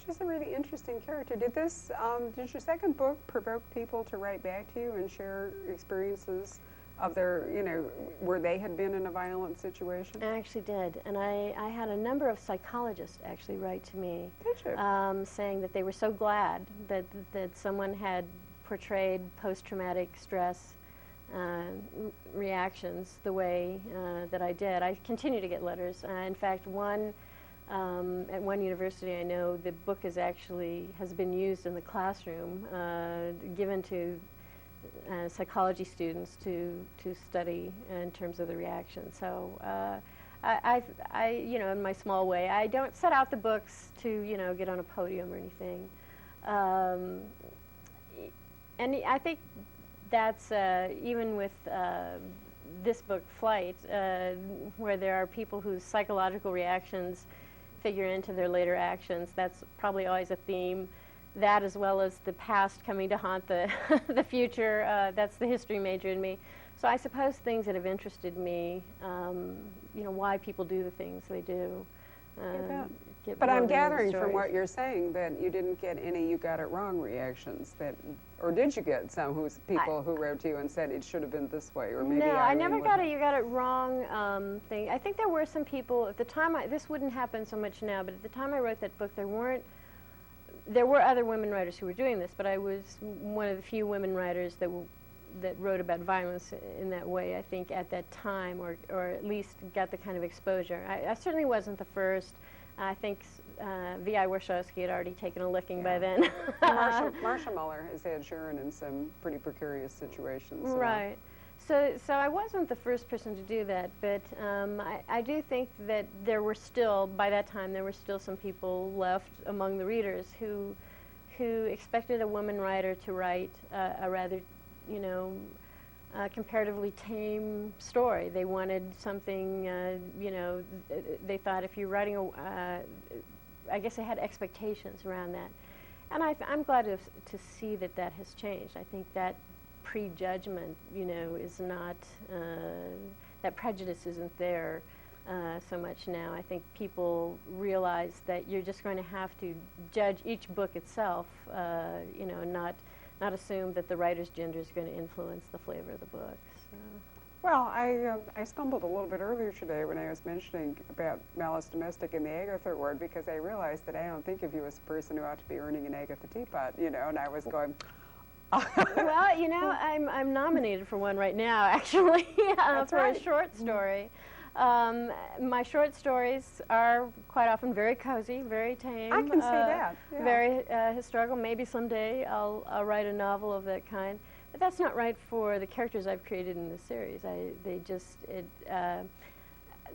She's a really interesting character. Did this, did your second book provoke people to write back to you and share experiences of their, you know, where they had been in a violent situation? I actually did, and I had a number of psychologists actually write to me. Did you? Saying that they were so glad that someone had portrayed post-traumatic stress reactions the way that I did. I continue to get letters. In fact, at one university I know, the book has been used in the classroom, given to psychology students to study in terms of the reaction. So you know, in my small way, I don't set out the books to, you know, get on a podium or anything. And I think that's even with this book, Flight, where there are people whose psychological reactions figure into their later actions. That's probably always a theme. That, as well as the past coming to haunt the the future. That's the history major in me. So I suppose things that have interested me, you know, why people do the things they do. But I'm gathering from what you're saying that you didn't get any "you got it wrong" reactions. Or did you get some people who wrote to you and said it should have been this way, or maybe no, I never got a wouldn't? "you got it wrong" thing. I think there were some people at the time. This wouldn't happen so much now, but at the time I wrote that book, there were other women writers who were doing this, but I was one of the few women writers that wrote about violence in that way, I think, at that time, or at least got the kind of exposure. I certainly wasn't the first. I think V.I. Warshawski had already taken a licking by then. Marsha Muller has had Sharon in some pretty precarious situations. Right. So I wasn't the first person to do that, but I do think that there were still, by that time, there were still some people left among the readers who expected a woman writer to write a rather, you know, comparatively tame story. They wanted something, you know, they thought if you're writing I guess they had expectations around that. And I'm glad to see that that has changed. I think that prejudgment, you know, is not, that prejudice isn't there so much now. I think people realize that you're just going to have to judge each book itself, you know, not assume that the writer's gender is going to influence the flavor of the book. So. Well, I stumbled a little bit earlier today when I was mentioning about Malice Domestic and the Agatha Award, because I realized that I don't think of you as a person who ought to be earning an Agatha Teapot, you know, and I was going, well, you know, I'm nominated for one right now, actually, for a short story. My short stories are quite often very cozy, very tame. I can see that. Yeah. Very historical. Maybe someday I'll write a novel of that kind. But that's not right for the characters I've created in this series.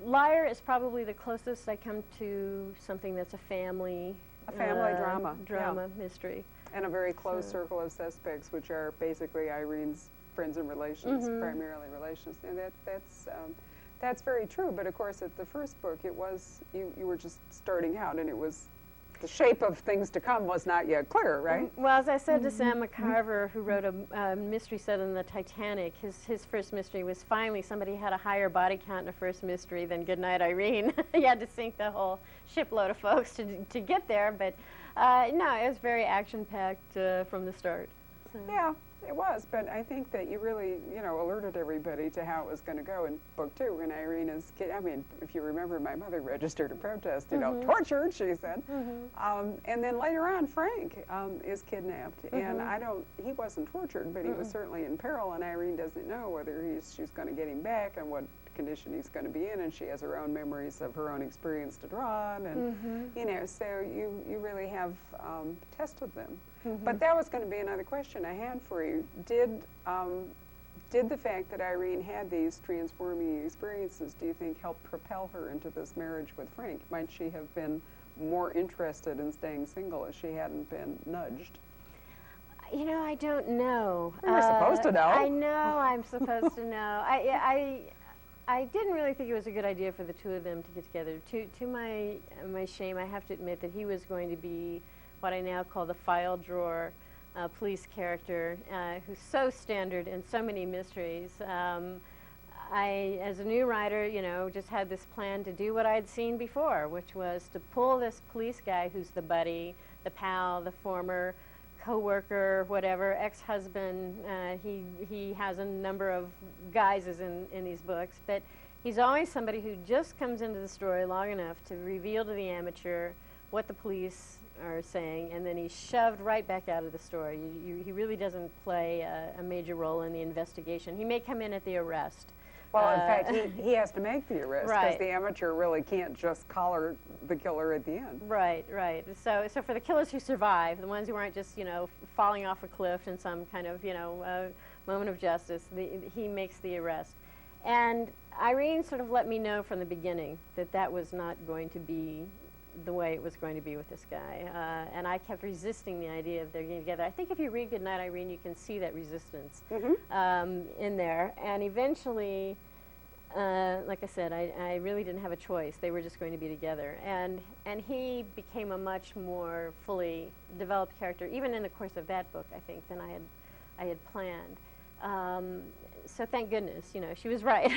Liar is probably the closest I come to something that's a family drama mystery. And a very close circle of suspects, which are basically Irene's friends and relations, primarily relations. And that's very true. But of course, at the first book, it was you were just starting out, and it was the shape of things to come was not yet clear, right? Well, as I said to Sam McCarver, who wrote a mystery set in the Titanic, his first mystery was finally somebody had a higher body count in a first mystery than Goodnight Irene. He had to sink the whole shipload of folks to get there, but no, it was very action-packed from the start. So. Yeah, it was, but I think that you really, you know, alerted everybody to how it was going to go in book 2 when Irene is, I mean, if you remember, my mother registered a protest, you know, tortured, she said. And then later on, Frank is kidnapped, and he wasn't tortured, but he was certainly in peril, and Irene doesn't know whether she's going to get him back and what condition he's going to be in, and she has her own memories of her own experience to draw on, and you know, so you really have tested them. But that was going to be another question I had for you. Did the fact that Irene had these transforming experiences, do you think, help propel her into this marriage with Frank? Might she have been more interested in staying single if she hadn't been nudged? You know, I don't know. You're supposed to know. I know I'm supposed to know. I didn't really think it was a good idea for the two of them to get together. To my shame, I have to admit that he was going to be what I now call the file drawer police character, who's so standard in so many mysteries. I, as a new writer, you know, just had this plan to do what I'd seen before, which was to pull this police guy who's the buddy, the pal, the former co-worker, whatever, ex-husband. He has a number of guises in these books, but he's always somebody who just comes into the story long enough to reveal to the amateur what the police are saying, and then he's shoved right back out of the story. He really doesn't play a major role in the investigation. He may come in at the arrest. Well, in fact, he has to make the arrest, because Right. the amateur really can't just collar the killer at the end. Right, right. So for the killers who survive, the ones who aren't just, you know, falling off a cliff in some kind of, you know, moment of justice, he makes the arrest. And Irene sort of let me know from the beginning that that was not going to be the way it was going to be with this guy. And I kept resisting the idea of their getting together. I think if you read Goodnight, Irene, you can see that resistance in there. And eventually, like I said, I really didn't have a choice. They were just going to be together. And he became a much more fully developed character, even in the course of that book, I think, than I had planned. So thank goodness, you know, she was right.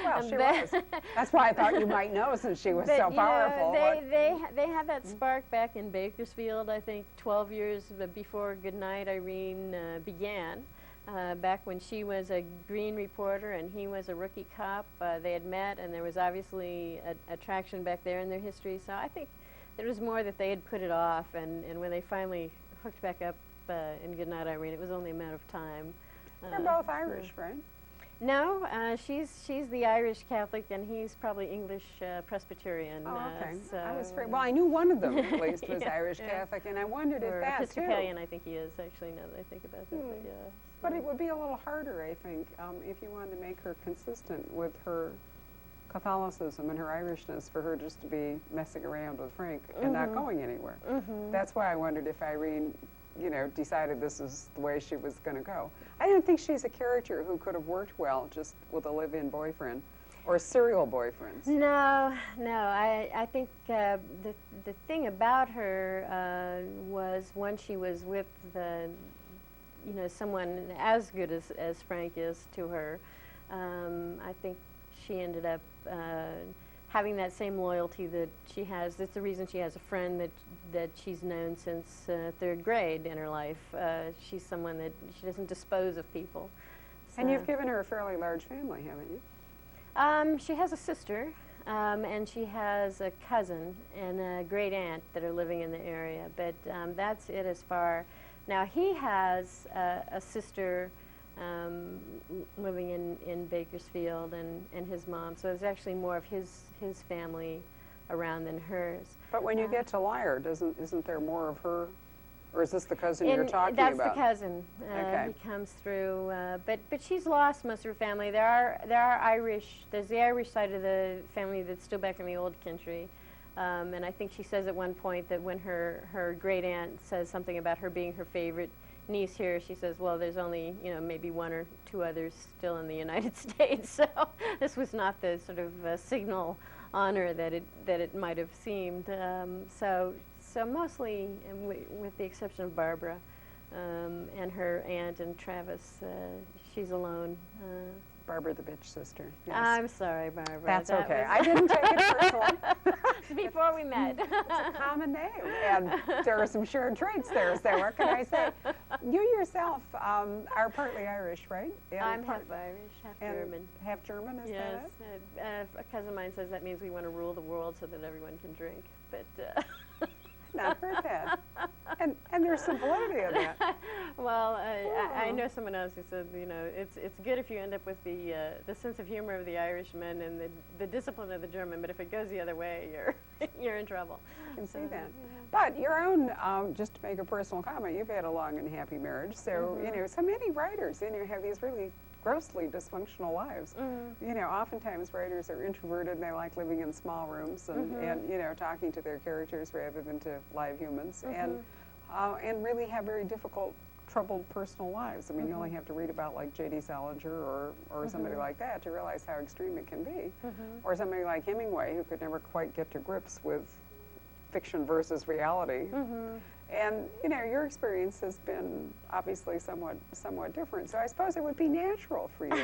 Well, she was. That's why I thought you might know, since she was so powerful. They had that spark back in Bakersfield, I think 12 years before Goodnight Irene began. Back when she was a green reporter and he was a rookie cop, they had met, and there was obviously attraction back there in their history. So I think there was more that they had put it off, and when they finally hooked back up in Goodnight Irene, it was only a matter of time. They're both Irish, right? No, she's the Irish Catholic, and he's probably English Presbyterian. Oh, okay. So, I was well, I knew one of them at least was Irish Catholic, and I wondered if or that Episcopalian, too. I think he is, actually, now that I think about that. But, yeah, But it would be a little harder, I think, if you wanted to make her consistent with her Catholicism and her Irishness, for her just to be messing around with Frank and not going anywhere. That's why I wondered if Irene, you know, decided this is the way she was going to go. I don't think she's a character who could have worked well just with a live-in boyfriend or serial boyfriends. No, I think the thing about her was when she was with you know, someone as good as Frank is to her, I think she ended up having that same loyalty that she has. That's the reason she has a friend that she's known since third grade in her life. She's someone that she doesn't dispose of people. So. And you've given her a fairly large family, haven't you? She has a sister, and she has a cousin and a great aunt that are living in the area, but that's it as far. Now he has a sister living in Bakersfield, and his mom, so there's actually more of his family around than hers. But when you get to Liar, isn't there more of her, or is this the cousin you're talking that's about? That's the cousin. Okay. He comes through, but she's lost most of her family. There are Irish. There's the Irish side of the family that's still back in the old country. And I think she says at one point that when her great aunt says something about her being her favorite niece here, she says, well, there's only, you know, maybe one or two others still in the United States. So this was not the sort of signal honor that it might have seemed. So mostly, with the exception of Barbara and her aunt and Travis, she's alone. Barbara the bitch sister. Yes. I'm sorry, Barbara. That's okay. I didn't take it personally. Before we met. It's a common name, and there are some shared traits there, so what can I say? You yourself are partly Irish, right? And I'm half Irish, half German. Half German, is yes. that it? A cousin of mine says that means we want to rule the world so that everyone can drink, but... Not heard that. And there's some validity in that. Well, I know someone else who said, you know, it's good if you end up with the sense of humor of the Irishman and the discipline of the German, but if it goes the other way, you're in trouble. I can see that. Yeah. But your own, just to make a personal comment, you've had a long and happy marriage, so you know, so many writers, you know, have these really grossly dysfunctional lives. You know, oftentimes writers are introverted and they like living in small rooms and you know, talking to their characters rather than to live humans, and really have very difficult, troubled personal lives. I mean, you only have to read about like J.D. Salinger or somebody like that to realize how extreme it can be. Or somebody like Hemingway, who could never quite get to grips with fiction versus reality. And you know, your experience has been obviously somewhat different. So I suppose it would be natural for you